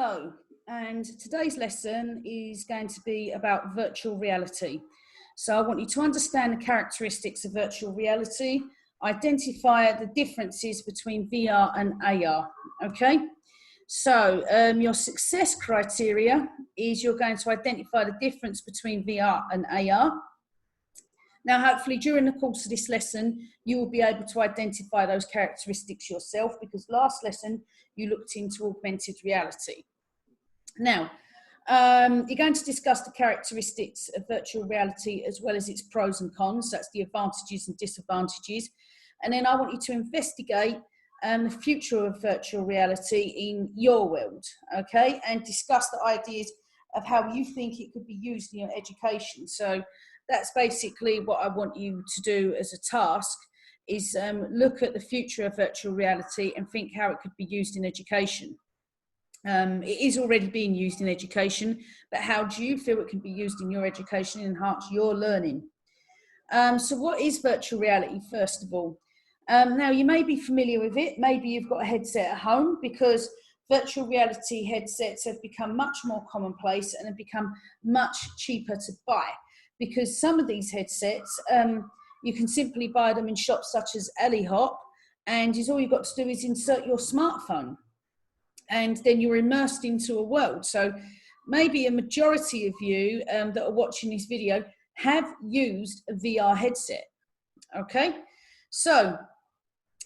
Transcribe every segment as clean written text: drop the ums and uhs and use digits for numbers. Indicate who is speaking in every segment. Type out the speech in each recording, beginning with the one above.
Speaker 1: Hello, and today's lesson is going to be about virtual reality. So I want you to understand the characteristics of virtual reality, identify the differences between VR and AR, okay? So your success criteria is you're going to identify the difference between VR and AR. Now, hopefully during the course of this lesson, you will be able to identify those characteristics yourself, because last lesson you looked into augmented reality. Now, you're going to discuss the characteristics of virtual reality as well as its pros and cons. That's the advantages and disadvantages. And then I want you to investigate the future of virtual reality in your world, okay? And discuss the ideas of how you think it could be used in your education. So that's basically what I want you to do as a task, is look at the future of virtual reality and think how it could be used in education. It is already being used in education, but how do you feel it can be used in your education and enhance your learning? So what is virtual reality, first of all? Now, you may be familiar with it. Maybe you've got a headset at home, because virtual reality headsets have become much more commonplace and have become much cheaper to buy, because some of these headsets, you can simply buy them in shops such as AliHop, and all you've got to do is insert your smartphone, and then you're immersed into a world. So maybe a majority of you that are watching this video have used a VR headset, okay? So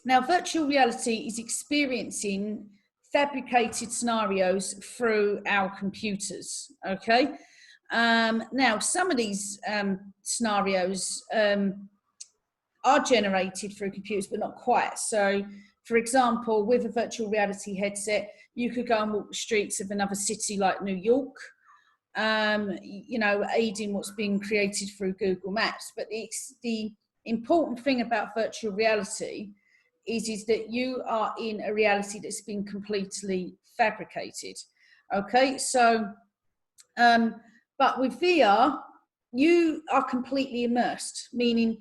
Speaker 1: now virtual reality is experiencing fabricated scenarios through our computers, okay? Now, some of these scenarios are generated through computers, but not quite. So, for example, with a virtual reality headset, you could go and walk the streets of another city like New York, you know, aiding what's being created through Google Maps. But it's the important thing about virtual reality is that you are in a reality that's been completely fabricated. Okay, so, but with VR, you are completely immersed, meaning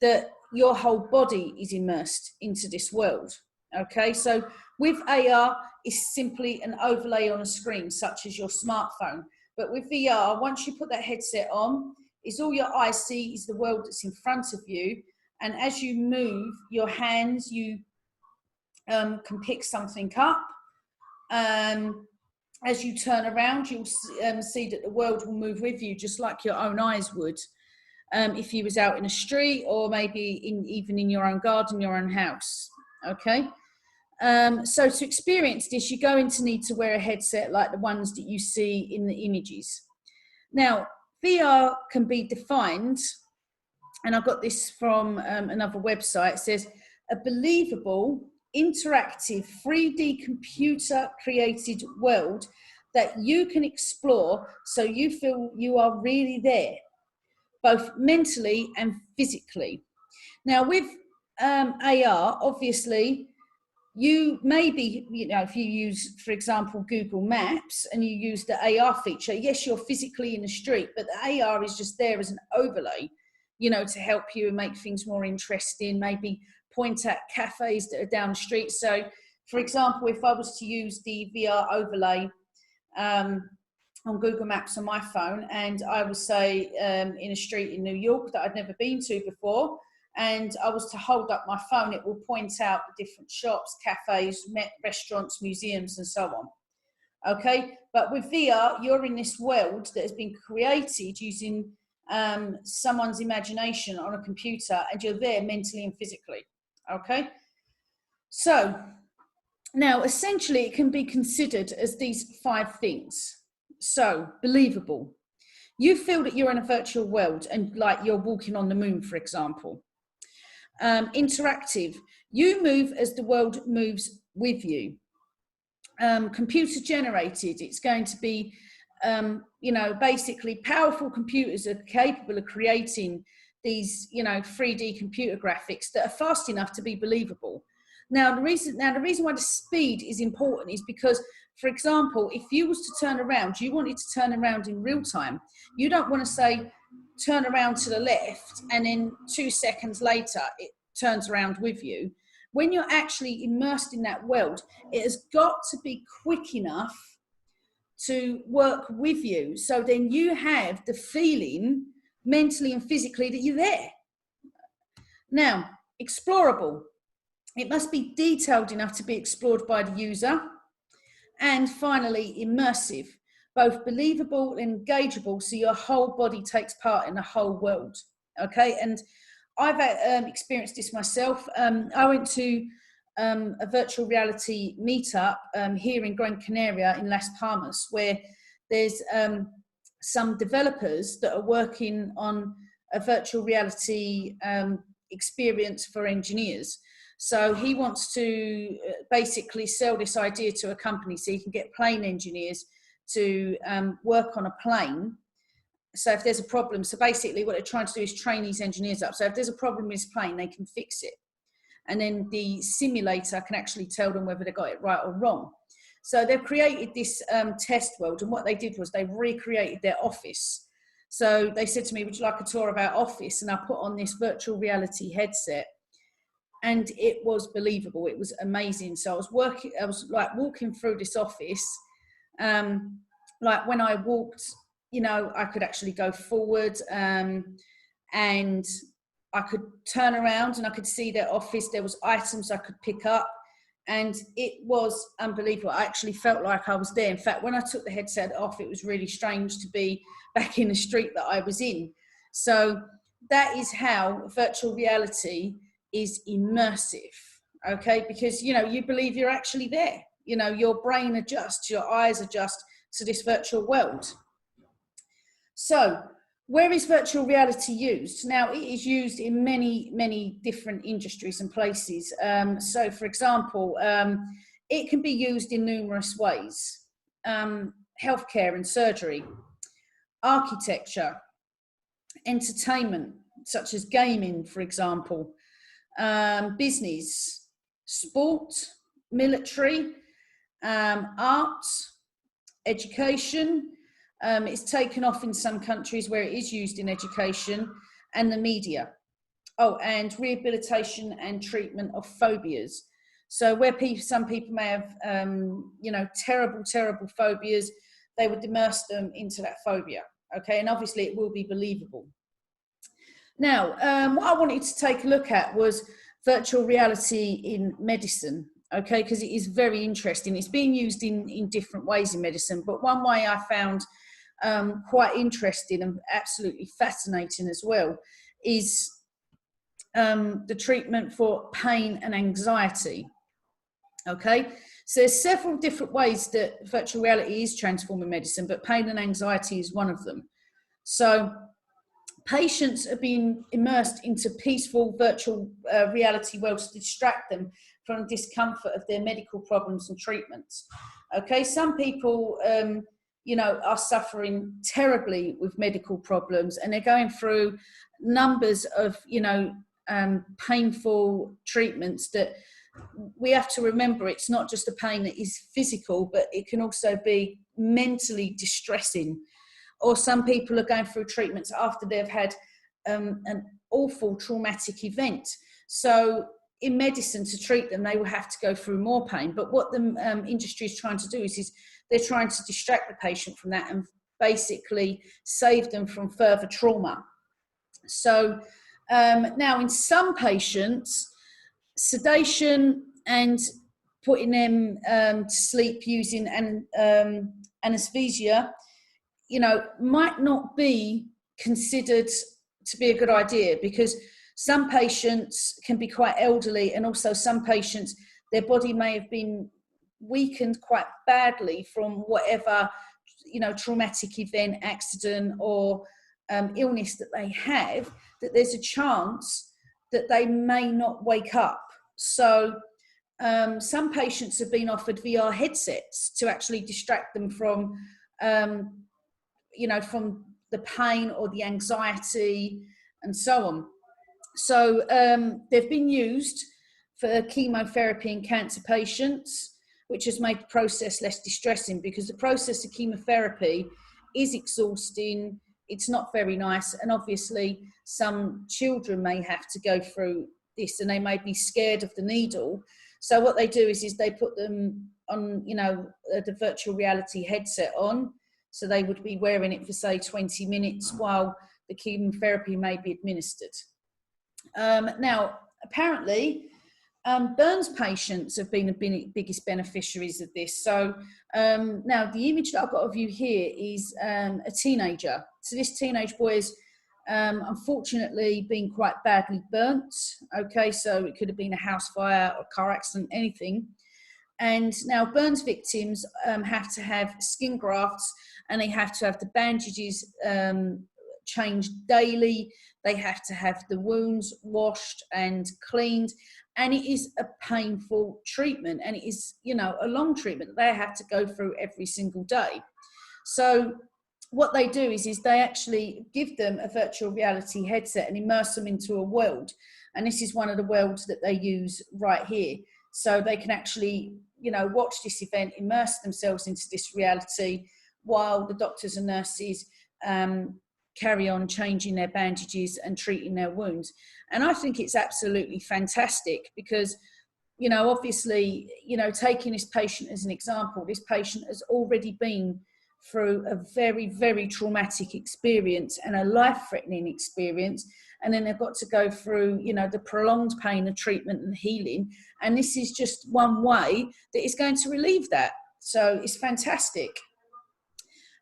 Speaker 1: that your whole body is immersed into this world. Okay, so with AR, it's simply an overlay on a screen, such as your smartphone. But with VR, once you put that headset on, is all your eyes see is the world that's in front of you. And as you move your hands, you can pick something up. As you turn around, you'll see that the world will move with you, just like your own eyes would. If you was out in a street, or maybe even in your own garden, your own house, okay? So to experience this, you're going to need to wear a headset like the ones that you see in the images. Now, VR can be defined, and I got this from another website. It says, a believable, interactive, 3D computer-created world that you can explore so you feel you are really there, both mentally and physically. Now, with AR, obviously, you maybe, you know, if you use, for example, Google Maps and you use the AR feature, yes, you're physically in the street, but the AR is just there as an overlay, you know, to help you and make things more interesting, maybe point at cafes that are down the street. So, for example, if I was to use the VR overlay on Google Maps on my phone, and I would say in a street in New York that I'd never been to before, and I was to hold up my phone, it will point out the different shops, cafes, restaurants, museums, and so on. Okay, but with VR, you're in this world that has been created using someone's imagination on a computer, and you're there mentally and physically. Okay, so now essentially it can be considered as these 5 things. So, believable. You feel that you're in a virtual world, and like you're walking on the moon, for example. Interactive. You move as the world moves with you. Computer generated. It's going to be, you know, basically powerful computers are capable of creating these, you know, 3D computer graphics that are fast enough to be believable. Now, the reason why the speed is important is because, for example, if you was to turn around, you wanted to turn around in real time. You don't want to say, turn around to the left, and then 2 seconds later, it turns around with you. When you're actually immersed in that world, it has got to be quick enough to work with you. So then you have the feeling mentally and physically that you're there. Now, explorable. It must be detailed enough to be explored by the user. And finally, immersive, both believable and engageable, so your whole body takes part in the whole world. Okay, and I've experienced this myself. I went to a virtual reality meetup here in Gran Canaria in Las Palmas, where there's some developers that are working on a virtual reality experience for engineers. So he wants to basically sell this idea to a company so he can get plane engineers to work on a plane. So if there's a problem, so basically what they're trying to do is train these engineers up. So if there's a problem with this plane, they can fix it. And then the simulator can actually tell them whether they got it right or wrong. So they've created this test world, and what they did was they recreated their office. So they said to me, would you like a tour of our office? And I put on this virtual reality headset, and it was believable. It was amazing. So I was like walking through this office. Like when I walked, you know, I could actually go forward and I could turn around and I could see their office. There was items I could pick up, and it was unbelievable. I actually felt like I was there. In fact, when I took the headset off, it was really strange to be back in the street that I was in. So that is how virtual reality is immersive, okay? Because, you know, you believe you're actually there. You know, your brain adjusts, your eyes adjust to this virtual world. So where is virtual reality used? Now, it is used in many, many different industries and places. So, for example, it can be used in numerous ways. Healthcare and surgery, architecture, entertainment, such as gaming, for example, business, sport, military, art, education. It's taken off in some countries where it is used in education, and the media. Oh, and rehabilitation and treatment of phobias. So where some people may have, you know, terrible phobias, they would immerse them into that phobia. Okay, and obviously it will be believable. Now, what I wanted to take a look at was virtual reality in medicine. Okay, because it is very interesting. It's being used in different ways in medicine, but one way I found quite interesting and absolutely fascinating as well is the treatment for pain and anxiety. Okay, so there's several different ways that virtual reality is transforming medicine, but pain and anxiety is one of them. So patients are being immersed into peaceful virtual reality worlds to distract them from the discomfort of their medical problems and treatments. Okay, some people you know, are suffering terribly with medical problems, and they're going through numbers of, you know, painful treatments that we have to remember. It's not just a pain that is physical, but it can also be mentally distressing. Or some people are going through treatments after they've had an awful traumatic event. So in medicine, to treat them, they will have to go through more pain. But what the industry is trying to do is they're trying to distract the patient from that and basically save them from further trauma. So now in some patients, sedation and putting them to sleep using anesthesia, you know, might not be considered to be a good idea, because some patients can be quite elderly, and also some patients, their body may have been weakened quite badly from whatever, you know, traumatic event, accident, or illness that they have, that there's a chance that they may not wake up. So some patients have been offered VR headsets to actually distract them from you know, from the pain or the anxiety and so on. So they've been used for chemotherapy in cancer patients, which has made the process less distressing, because the process of chemotherapy is exhausting, it's not very nice, and obviously some children may have to go through this and they may be scared of the needle. So what they do is they put them the virtual reality headset on. So they would be wearing it for, say, 20 minutes while the chemotherapy may be administered. Now, apparently, Burns patients have been the biggest beneficiaries of this. So now the image that I've got of you here is a teenager. So this teenage boy has unfortunately been quite badly burnt. Okay, so it could have been a house fire or car accident, anything. And now Burns victims have to have skin grafts, and they have to have the bandages changed daily. They have to have the wounds washed and cleaned, and it is a painful treatment, and it is, a long treatment that they have to go through every single day. So what they do is they actually give them a virtual reality headset and immerse them into a world, and this is one of the worlds that they use right here. So they can actually, watch this event, immerse themselves into this reality while the doctors and nurses carry on changing their bandages and treating their wounds. And I think it's absolutely fantastic because, obviously, taking this patient as an example, this patient has already been through a very, very traumatic experience and a life-threatening experience. And then they've got to go through, the prolonged pain of treatment and healing. And this is just one way that is going to relieve that. So it's fantastic.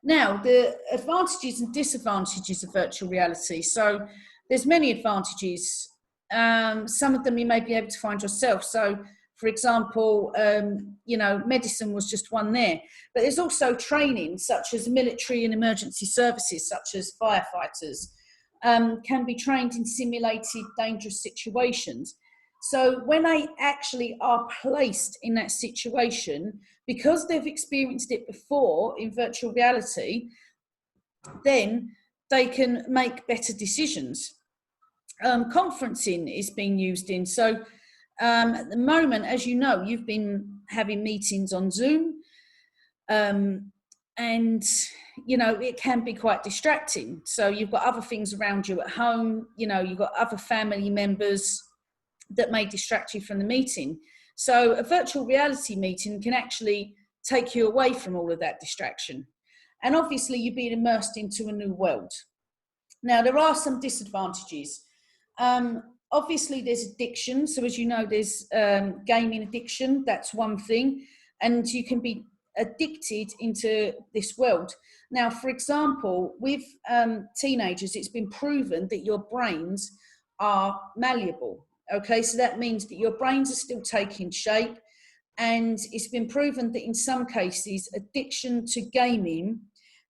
Speaker 1: Now, the advantages and disadvantages of virtual reality. So there's many advantages. Some of them you may be able to find yourself. So, for example, medicine was just one there. But there's also training, such as military and emergency services, such as firefighters, can be trained in simulated dangerous situations. So when they actually are placed in that situation, because they've experienced it before in virtual reality, then they can make better decisions. Conferencing is being used in. So at the moment, as you know, you've been having meetings on Zoom, and it can be quite distracting. So you've got other things around you at home, you've got other family members that may distract you from the meeting. So a virtual reality meeting can actually take you away from all of that distraction. And obviously you're being immersed into a new world. Now, there are some disadvantages. Obviously there's addiction. So as you know, there's gaming addiction. That's one thing. And you can be addicted into this world. Now, for example, with teenagers, it's been proven that your brains are malleable. Okay, so that means that your brains are still taking shape, and it's been proven that in some cases, addiction to gaming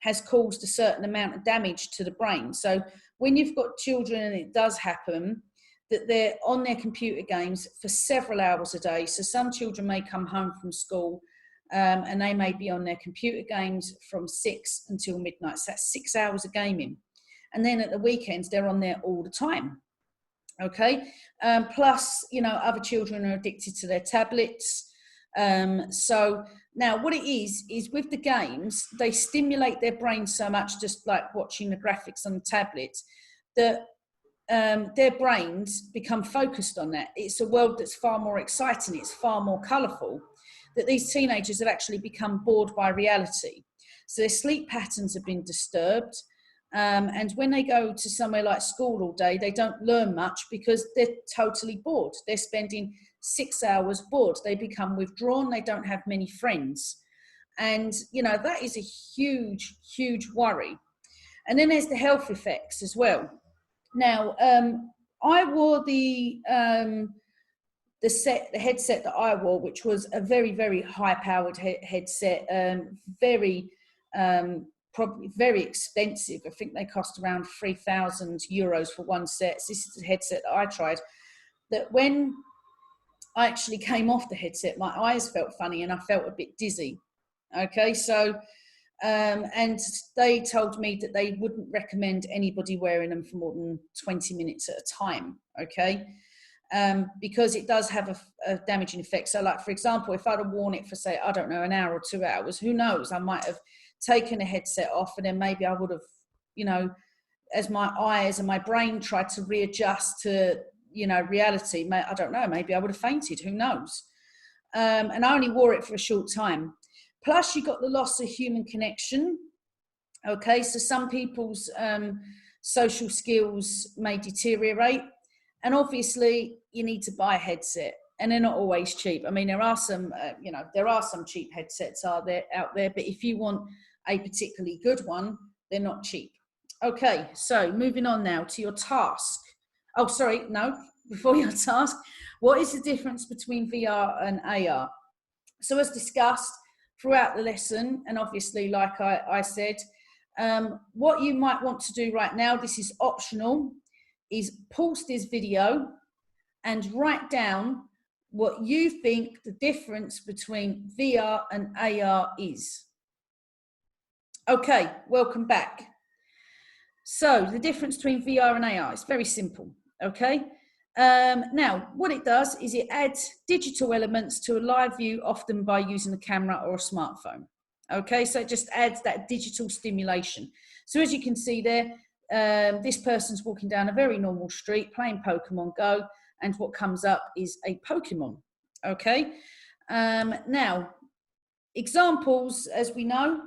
Speaker 1: has caused a certain amount of damage to the brain. So when you've got children, and it does happen, that they're on their computer games for several hours a day. So some children may come home from school and they may be on their computer games from 6 until midnight. So that's 6 hours of gaming. And then at the weekends, they're on there all the time. Okay, plus, other children are addicted to their tablets. So now what it is with the games, they stimulate their brain so much, just like watching the graphics on the tablets, that their brains become focused on that. It's a world that's far more exciting, it's far more colourful, that these teenagers have actually become bored by reality. So their sleep patterns have been disturbed. And when they go to somewhere like school all day, they don't learn much because they're totally bored. They're spending 6 hours bored. They become withdrawn. They don't have many friends. And, that is a huge, huge worry. And then there's the health effects as well. Now, I wore the headset that I wore, which was a very, very high-powered headset, probably very expensive. I think they cost around €3,000 for one set. This is the headset that I tried. That when I actually came off the headset, my eyes felt funny and I felt a bit dizzy. Okay, so and they told me that they wouldn't recommend anybody wearing them for more than 20 minutes at a time. Okay, because it does have a damaging effect. So, like, for example, if I'd have worn it for, say, I don't know, an hour or 2 hours, who knows? I might have taken a headset off, and then maybe I would have, as my eyes and my brain tried to readjust to, reality, I don't know, maybe I would have fainted, who knows? and I only wore it for a short time. Plus, you got the loss of human connection. Okay, so some people's social skills may deteriorate, and obviously you need to buy a headset, and they're not always cheap. I mean, there are some, there are some cheap headsets out there, but if you want a particularly good one, they're not cheap. Okay, so moving on now to your task. Oh, sorry, no, before your task, what is the difference between VR and AR? So as discussed throughout the lesson, and obviously, like I said, what you might want to do right now, this is optional, is pause this video and write down what you think the difference between VR and AR is. Okay, welcome back. So the difference between VR and AR is very simple, okay? Now, what it does is it adds digital elements to a live view, often by using a camera or a smartphone. Okay, so it just adds that digital stimulation. So as you can see there, this person's walking down a very normal street playing Pokemon Go, and what comes up is a Pokemon. Okay, now, examples, as we know,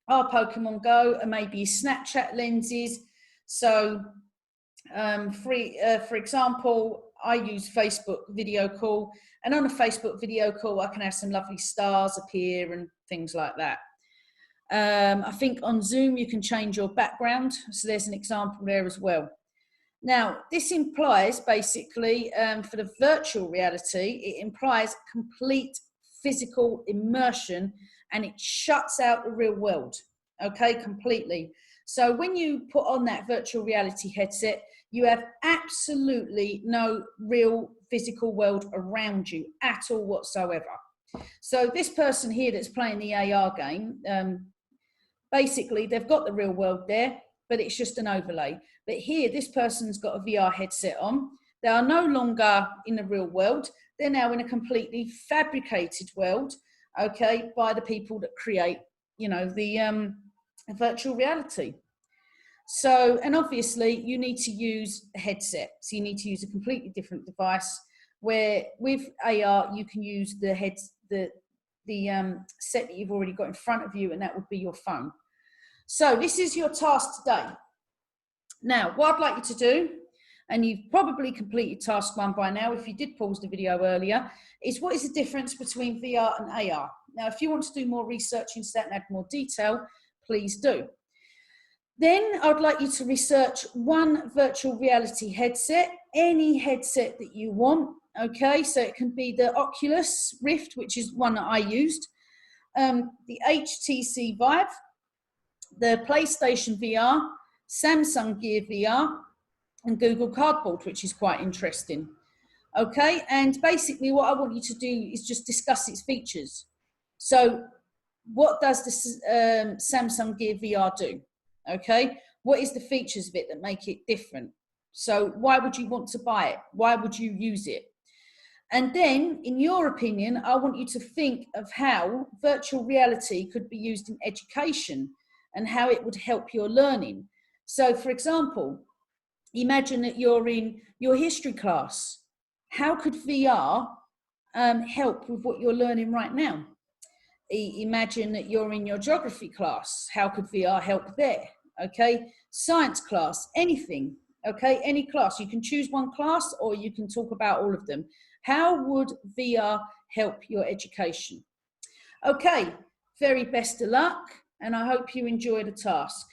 Speaker 1: are Pokemon Go and maybe Snapchat lenses. So for example, I use Facebook video call, and on a Facebook video call I can have some lovely stars appear and things like that. I think on Zoom you can change your background, so there's an example there as well. Now, this implies basically, for the virtual reality, it implies complete physical immersion, and it shuts out the real world, okay, completely. So when you put on that virtual reality headset, you have absolutely no real physical world around you at all whatsoever. So this person here that's playing the AR game, basically they've got the real world there, but it's just an overlay. But here, this person's got a VR headset on. They are no longer in the real world. They're now in a completely fabricated world, okay, by the people that create, you know, the virtual reality. So, and obviously you need to use a headset. So you need to use a completely different device, where with AR, you can use the set that you've already got in front of you, and that would be your phone. So this is your task today. Now, what I'd like you to do, and you've probably completed task 1 by now if you did pause the video earlier, is what is the difference between VR and AR? Now, if you want to do more research into that and add more detail, please do. Then I'd like you to research one virtual reality headset, any headset that you want, okay? So it can be the Oculus Rift, which is one that I used, the HTC Vive, the PlayStation VR, Samsung Gear VR, and Google Cardboard, which is quite interesting. Okay, and basically what I want you to do is just discuss its features. So what does the Samsung Gear VR do? Okay, what is the features of it that make it different? So why would you want to buy it? Why would you use it? And then, in your opinion, I want you to think of how virtual reality could be used in education and how it would help your learning. So, for example, imagine that you're in your history class. How could VR help with what you're learning right now? Imagine that you're in your geography class. How could VR help there? Okay, science class, anything. Okay, any class. You can choose one class or you can talk about all of them. How would VR help your education? Okay, very best of luck, and I hope you enjoy the task.